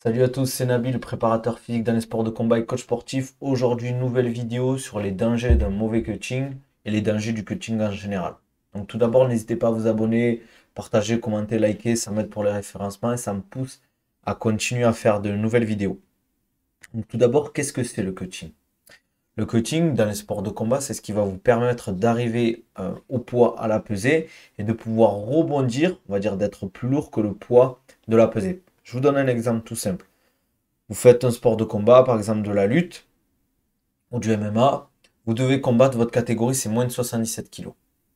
Salut à tous, c'est Nabil, le préparateur physique dans les sports de combat et coach sportif. Aujourd'hui, une nouvelle vidéo sur les dangers d'un mauvais coaching et les dangers du coaching en général. Donc tout d'abord, n'hésitez pas à vous abonner, partager, commenter, liker, ça m'aide pour les référencements et ça me pousse à continuer à faire de nouvelles vidéos. Donc tout d'abord, qu'est-ce que c'est le coaching? Le coaching dans les sports de combat, c'est ce qui va vous permettre d'arriver au poids à la pesée et de pouvoir rebondir, on va dire d'être plus lourd que le poids de la pesée. Je vous donne un exemple tout simple. Vous faites un sport de combat, par exemple de la lutte ou du MMA, vous devez combattre votre catégorie, c'est moins de 77 kilos.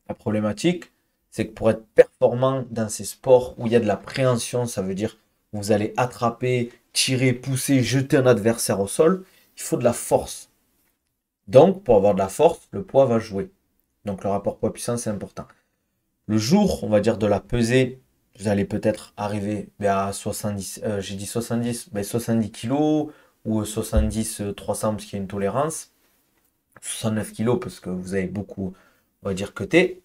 La problématique, c'est que pour être performant dans ces sports où il y a de la préhension, ça veut dire que vous allez attraper, tirer, pousser, jeter un adversaire au sol, il faut de la force. Donc, pour avoir de la force, le poids va jouer. Donc, le rapport poids-puissance est important. Le jour, on va dire, de la pesée, vous allez peut-être arriver à 70, j'ai dit 70, 70 kilos ou 70, 300 parce qu'il y a une tolérance. 69 kilos parce que vous avez beaucoup, on va dire, cuté.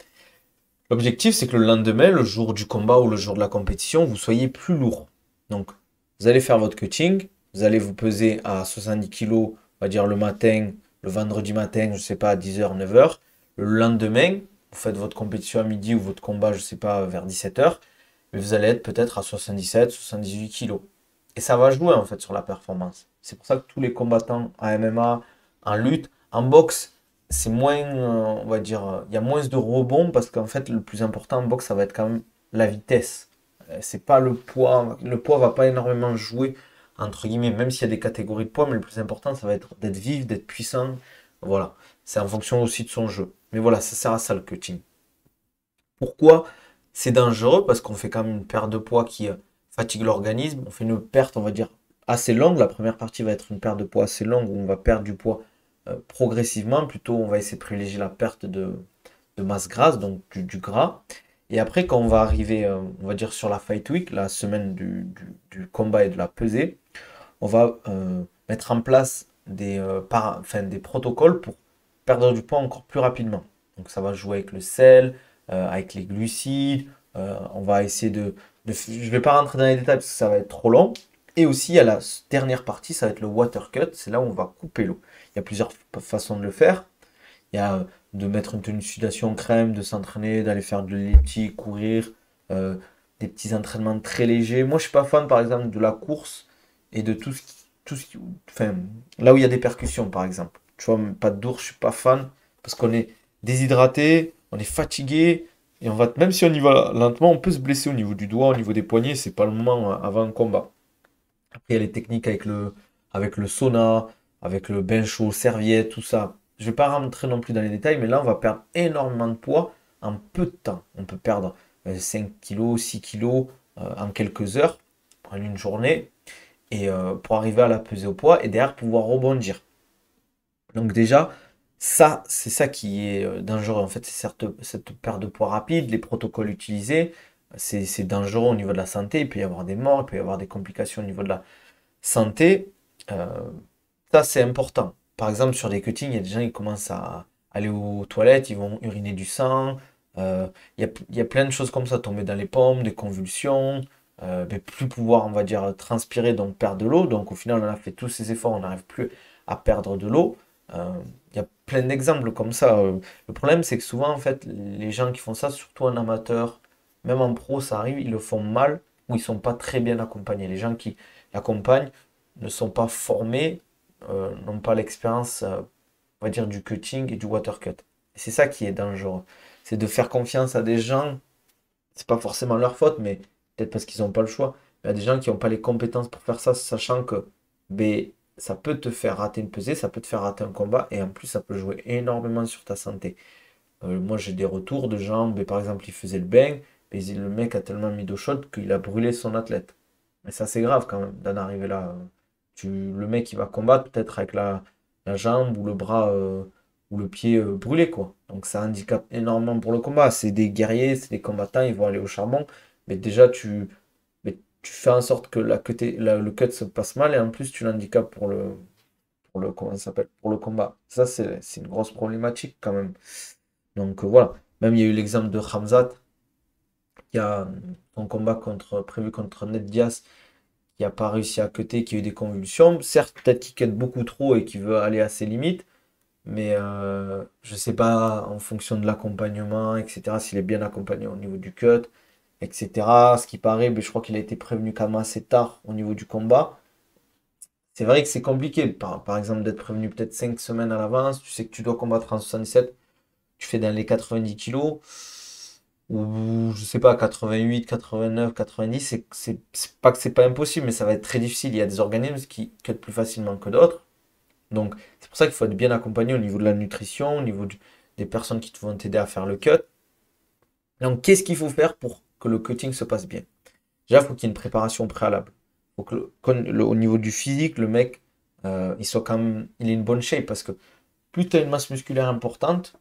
L'objectif, c'est que le lendemain, le jour du combat ou le jour de la compétition, vous soyez plus lourd. Donc, vous allez faire votre cutting, vous allez vous peser à 70 kilos, on va dire le matin, le vendredi matin, je sais pas, à 10h, 9h. Le lendemain, vous faites votre compétition à midi ou votre combat, je sais pas, vers 17h. Mais vous allez être peut-être à 77, 78 kilos. Et ça va jouer en fait sur la performance. C'est pour ça que tous les combattants en MMA, en lutte, en boxe, c'est moins, on va dire, il y a moins de rebonds parce qu'en fait, le plus important en boxe, ça va être quand même la vitesse. C'est pas le poids. Le poids va pas énormément jouer, entre guillemets, même s'il y a des catégories de poids, mais le plus important, ça va être d'être vif, d'être puissant. Voilà. C'est en fonction aussi de son jeu. Mais voilà, ça sert à ça le cutting. Pourquoi c'est dangereux? Parce qu'on fait quand même une perte de poids qui fatigue l'organisme. On fait une perte, on va dire, assez longue. La première partie va être une perte de poids assez longue où on va perdre du poids progressivement. Plutôt, on va essayer de privilégier la perte de masse grasse, donc du gras. Et après, quand on va arriver, on va dire, sur la fight week, la semaine du combat et de la pesée, on va mettre en place enfin, des protocoles pour perdre du poids encore plus rapidement. Donc ça va jouer avec le sel, avec les glucides. On va essayer je ne vais pas rentrer dans les détails parce que ça va être trop long. Et aussi, à la dernière partie, ça va être le water cut. C'est là où on va couper l'eau. Il y a plusieurs façons de le faire. Il y a de mettre une tenue de sudation crème, de s'entraîner, d'aller faire de l'elliptique, courir, euh, des petits entraînements très légers. Moi, je suis pas fan, par exemple, de la course et de enfin, là où il y a des percussions, par exemple. Tu vois, pas de d'ours, je suis pas fan parce qu'on est déshydraté, on est fatigué et même si on y va lentement, on peut se blesser au niveau du doigt, au niveau des poignets. C'est pas le moment avant un combat. Après, il y a les techniques avec le sauna, avec le bain chaud, serviette, tout ça. Je vais pas rentrer non plus dans les détails, mais là, on va perdre énormément de poids en peu de temps. On peut perdre 5 kilos, 6 kilos en quelques heures, en une journée, et pour arriver à la peser au poids et derrière pouvoir rebondir. Donc déjà, ça, c'est ça qui est dangereux. En fait, c'est cette perte de poids rapide, les protocoles utilisés, c'est dangereux au niveau de la santé. Il peut y avoir des morts, il peut y avoir des complications au niveau de la santé, euh, ça c'est important. Par exemple, sur des cuttings, il y a des gens qui commencent à aller aux toilettes, ils vont uriner du sang. Il y a plein de choses comme ça, tomber dans les pommes, des convulsions, mais plus pouvoir, on va dire, transpirer, donc perdre de l'eau. Donc au final, on a fait tous ces efforts, on n'arrive plus à perdre de l'eau. Euh, il y a plein d'exemples comme ça. Le problème, c'est que souvent, en fait, les gens qui font ça, surtout en amateur, même en pro, ça arrive, ils le font mal ou ils sont pas très bien accompagnés. Les gens qui l'accompagnent ne sont pas formés, n'ont pas l'expérience, on va dire, du cutting et du water cut. Et c'est ça qui est dangereux. C'est de faire confiance à des gens, c'est pas forcément leur faute, mais peut-être parce qu'ils n'ont pas le choix. Mais à des gens qui n'ont pas les compétences pour faire ça, sachant que ben, ça peut te faire rater une pesée, ça peut te faire rater un combat, et en plus, ça peut jouer énormément sur ta santé. Moi, j'ai des retours de gens, ben, par exemple, il faisait le bain, mais le mec a tellement mis d'eau chaude qu'il a brûlé son athlète. Mais ça, c'est grave quand même d'en arriver là. Le mec, il va combattre peut-être avec la jambe ou le bras ou le pied brûlé, quoi. Donc ça handicape énormément pour le combat. C'est des guerriers, c'est des combattants, ils vont aller au charbon. Mais déjà, mais tu fais en sorte que le cut se passe mal et en plus, tu l'handicapes comment ça s'appelle, pour le combat. Ça, c'est une grosse problématique quand même. Donc voilà. Même il y a eu l'exemple de Khamzat, qui a son combat prévu contre Ned Diaz qui n'a pas réussi à cutter, qui a eu des convulsions. Certes, peut-être qu'il cut beaucoup trop et qu'il veut aller à ses limites, mais je sais pas en fonction de l'accompagnement, etc., s'il est bien accompagné au niveau du cut, etc. Ce qui paraît, mais je crois qu'il a été prévenu quand même assez tard au niveau du combat. C'est vrai que c'est compliqué, par exemple, d'être prévenu peut-être 5 semaines à l'avance. Tu sais que tu dois combattre en 77, tu fais dans les 90 kilos, ou je sais pas, 88, 89, 90. C'est pas que c'est pas impossible, mais ça va être très difficile. Il y a des organismes qui cut plus facilement que d'autres. Donc, c'est pour ça qu'il faut être bien accompagné au niveau de la nutrition, au niveau des personnes qui vont t'aider à faire le cut. Donc, qu'est-ce qu'il faut faire pour que le cutting se passe bien? Déjà, il faut qu'il y ait une préparation préalable. Faut que au niveau du physique, le mec, il soit quand même, il ait une bonne shape parce que plus tu as une masse musculaire importante,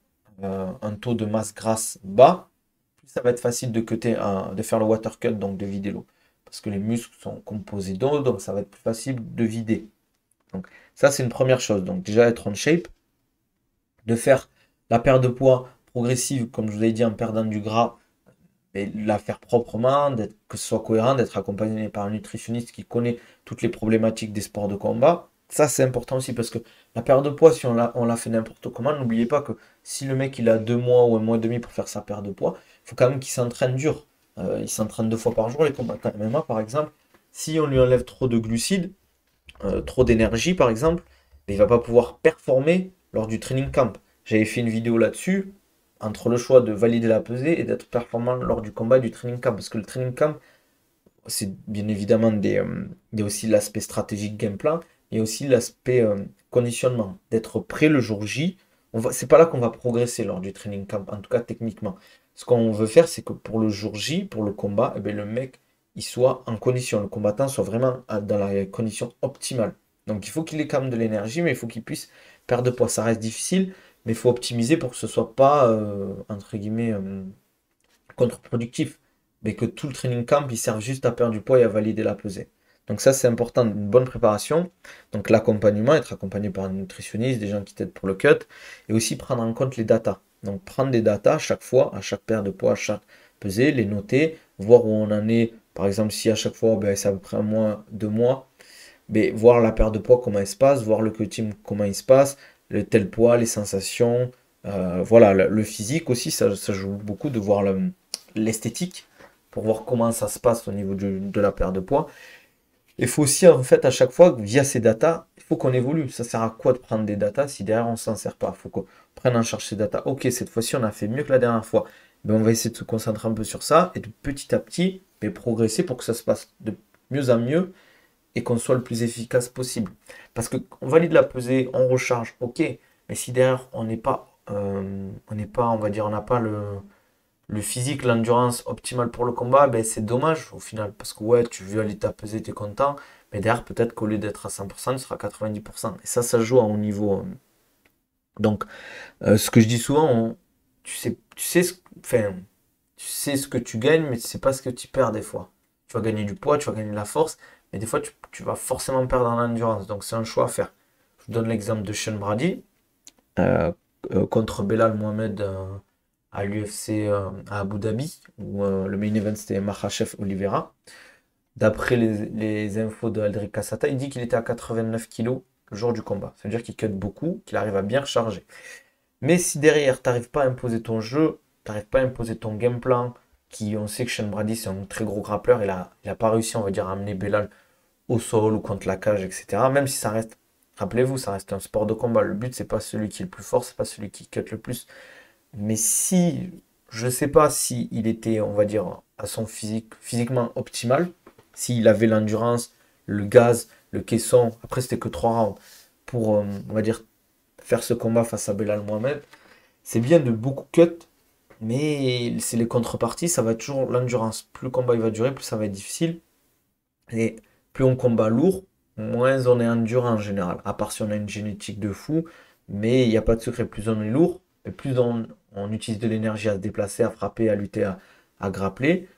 un taux de masse grasse bas, plus ça va être facile de cutter, de faire le water cut, donc de vider l'eau. Parce que les muscles sont composés d'eau, donc ça va être plus facile de vider. Donc ça, c'est une première chose. Donc déjà être en shape, de faire la perte de poids progressive, comme je vous l'ai dit, en perdant du gras, et la faire proprement, que ce soit cohérent, d'être accompagné par un nutritionniste qui connaît toutes les problématiques des sports de combat. Ça, c'est important aussi parce que la perte de poids, si on la fait n'importe comment, n'oubliez pas que si le mec il a 2 mois ou un mois et demi pour faire sa perte de poids, il faut quand même qu'il s'entraîne dur. Il s'entraîne 2 fois par jour, les combattants MMA par exemple. Si on lui enlève trop de glucides, trop d'énergie par exemple, mais il va pas pouvoir performer lors du training camp. J'avais fait une vidéo là-dessus, entre le choix de valider la pesée et d'être performant lors du combat du training camp. Parce que le training camp, c'est bien évidemment il y a aussi l'aspect stratégique game plan, mais aussi l'aspect conditionnement. D'être prêt le jour J. C'est pas là qu'on va progresser lors du training camp, en tout cas techniquement. Ce qu'on veut faire, c'est que pour le jour J, pour le combat, eh bien, le mec, il soit en condition, le combattant soit vraiment dans la condition optimale. Donc il faut qu'il ait quand même de l'énergie, mais il faut qu'il puisse perdre de poids. Ça reste difficile, mais il faut optimiser pour que ce soit pas, entre guillemets, contre-productif, mais que tout le training camp, il serve juste à perdre du poids et à valider la pesée. Donc ça, c'est important, une bonne préparation. Donc l'accompagnement, être accompagné par un nutritionniste, des gens qui t'aident pour le cut, et aussi prendre en compte les datas. Donc prendre des datas à chaque fois, à chaque perte de poids, à chaque pesée, les noter, voir où on en est. Par exemple, si à chaque fois, ben, c'est à peu près un mois, 2 mois, ben, voir la perte de poids, comment elle se passe, voir le cutting, comment il se passe, le tel poids, les sensations, voilà, le physique aussi, ça joue beaucoup de voir l'esthétique pour voir comment ça se passe au niveau de la perte de poids. Il faut aussi, en fait, à chaque fois, via ces datas, il faut qu'on évolue. Ça sert à quoi de prendre des datas si derrière on s'en sert pas? Il faut qu'on prenne en charge ces datas. Ok, cette fois-ci, on a fait mieux que la dernière fois. Ben, on va essayer de se concentrer un peu sur ça et de petit à petit ben, progresser pour que ça se passe de mieux en mieux et qu'on soit le plus efficace possible. Parce que on valide la pesée, on recharge, ok, mais si derrière on n'est pas, on va dire, on n'a pas le physique, l'endurance optimale pour le combat, ben c'est dommage au final. Parce que ouais, tu valides ta pesée, tu es content, mais derrière, peut-être qu'au lieu d'être à 100%, tu seras à 90%. Et ça joue à haut niveau. Donc, ce que je dis souvent, enfin, tu sais ce que tu gagnes, mais tu sais pas ce que tu perds des fois. Tu vas gagner du poids, tu vas gagner de la force, mais des fois, tu vas forcément perdre en endurance. Donc, c'est un choix à faire. Je vous donne l'exemple de Sean Brady euh, contre Belal Mohamed à l'UFC à Abu Dhabi, où le main event c'était Makhachev Oliveira. D'après les infos de Aldric Cassata, il dit qu'il était à 89 kilos le jour du combat. Ça veut dire qu'il cut beaucoup, qu'il arrive à bien recharger. Mais si derrière, tu n'arrives pas à imposer ton jeu, tu n'arrives pas à imposer ton game plan, qui on sait que Sean Brady c'est un très gros grappleur, il a pas réussi, on va dire, à amener Belal au sol ou contre la cage, etc. Même si ça reste, rappelez-vous, ça reste un sport de combat. Le but, c'est pas celui qui est le plus fort, c'est pas celui qui cut le plus. Mais si, je sais pas si il était, on va dire, à son physiquement optimal, s'il avait l'endurance, le gaz, le caisson, après c'était que 3 rounds, pour, on va dire, faire ce combat face à Belal Mohamed, c'est bien de beaucoup cut, mais c'est les contreparties, ça va être toujours l'endurance. Plus le combat il va durer, plus ça va être difficile. Et plus on combat lourd, moins on est endurant en général. À part si on a une génétique de fou, mais il n'y a pas de secret. Plus on est lourd, et plus on utilise de l'énergie à se déplacer, à frapper, à lutter, à grappler.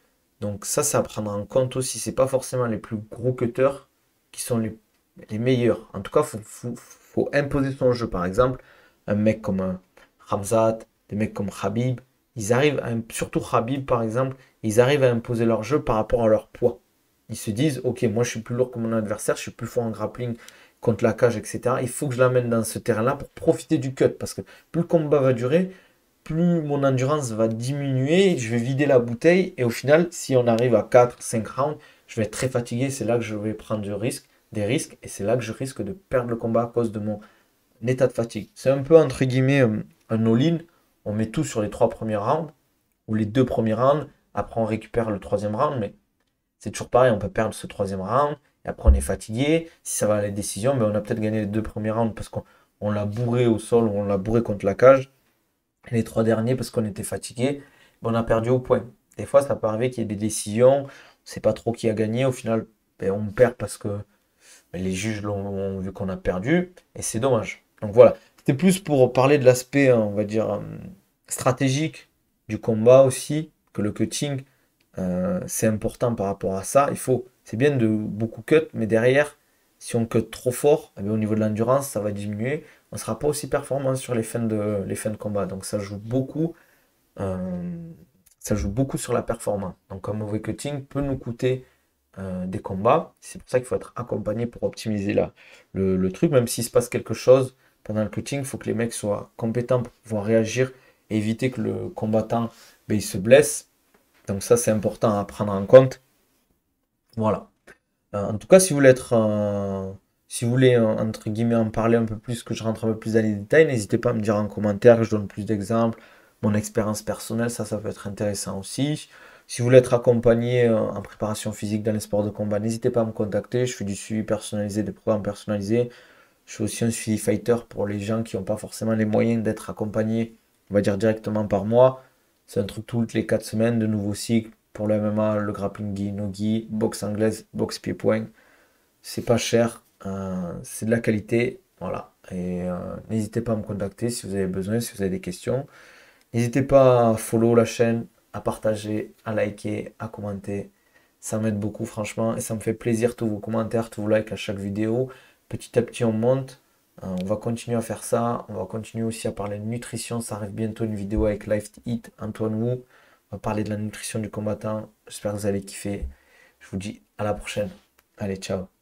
Donc ça à prendre en compte aussi. C'est pas forcément les plus gros cutters qui sont les meilleurs. En tout cas, faut imposer son jeu. Par exemple, un mec comme Khamzat, des mecs comme Khabib, ils arrivent surtout Khabib par exemple, ils arrivent à imposer leur jeu par rapport à leur poids. Ils se disent, ok, moi je suis plus lourd que mon adversaire, je suis plus fort en grappling contre la cage, etc. Il faut que je l'amène dans ce terrain-là pour profiter du cut. Parce que plus le combat va durer, plus mon endurance va diminuer, je vais vider la bouteille. Et au final, si on arrive à 4, 5 rounds, je vais être très fatigué. C'est là que je vais prendre des risques. Et c'est là que je risque de perdre le combat à cause de mon état de fatigue. C'est un peu, entre guillemets, un all-in. On met tout sur les 3 premiers rounds ou les 2 premiers rounds. Après, on récupère le 3e round. Mais c'est toujours pareil, on peut perdre ce 3e round. Et après, on est fatigué. Si ça va à la décision, mais on a peut-être gagné les 2 premiers rounds parce qu'on l'a bourré au sol ou on l'a bourré contre la cage. Et les 3 derniers parce qu'on était fatigué, ben, on a perdu au point. Des fois, ça peut arriver qu'il y ait des décisions. On ne sait pas trop qui a gagné. Au final, ben, on perd parce que ben, les juges l'ont vu qu'on a perdu. Et c'est dommage. Donc voilà. C'était plus pour parler de l'aspect, on va dire, stratégique du combat aussi, que le cutting. C'est important par rapport à ça. C'est bien de beaucoup cut, mais derrière, si on cut trop fort, eh bien, au niveau de l'endurance, ça va diminuer. On ne sera pas aussi performant sur les fins de combat. Donc euh, ça joue beaucoup sur la performance. Donc un mauvais cutting peut nous coûter des combats. C'est pour ça qu'il faut être accompagné pour optimiser le truc. Même s'il se passe quelque chose pendant le cutting, il faut que les mecs soient compétents pour pouvoir réagir et éviter que le combattant ben, il se blesse. Donc ça, c'est important à prendre en compte. Voilà. En tout cas, si vous voulez, entre guillemets, en parler un peu plus, que je rentre un peu plus dans les détails, n'hésitez pas à me dire en commentaire, que je donne plus d'exemples, mon expérience personnelle, ça peut être intéressant aussi. Si vous voulez être accompagné en préparation physique dans les sports de combat, n'hésitez pas à me contacter. Je fais du suivi personnalisé, des programmes personnalisés. Je fais aussi un suivi fighter pour les gens qui n'ont pas forcément les moyens d'être accompagnés, on va dire directement par moi. C'est un truc toutes les 4 semaines, de nouveaux cycles pour le MMA, le grappling gi, no gi, boxe anglaise, boxe pied-point. C'est pas cher, c'est de la qualité, voilà. Et n'hésitez pas à me contacter si vous avez besoin, si vous avez des questions. N'hésitez pas à follow la chaîne, à partager, à liker, à commenter. Ça m'aide beaucoup franchement et ça me fait plaisir tous vos commentaires, tous vos likes à chaque vidéo. Petit à petit on monte. On va continuer à faire ça. On va continuer aussi à parler de nutrition. Ça arrive bientôt une vidéo avec Life Eat, Antoine Wu. On va parler de la nutrition du combattant. J'espère que vous allez kiffer. Je vous dis à la prochaine. Allez, ciao.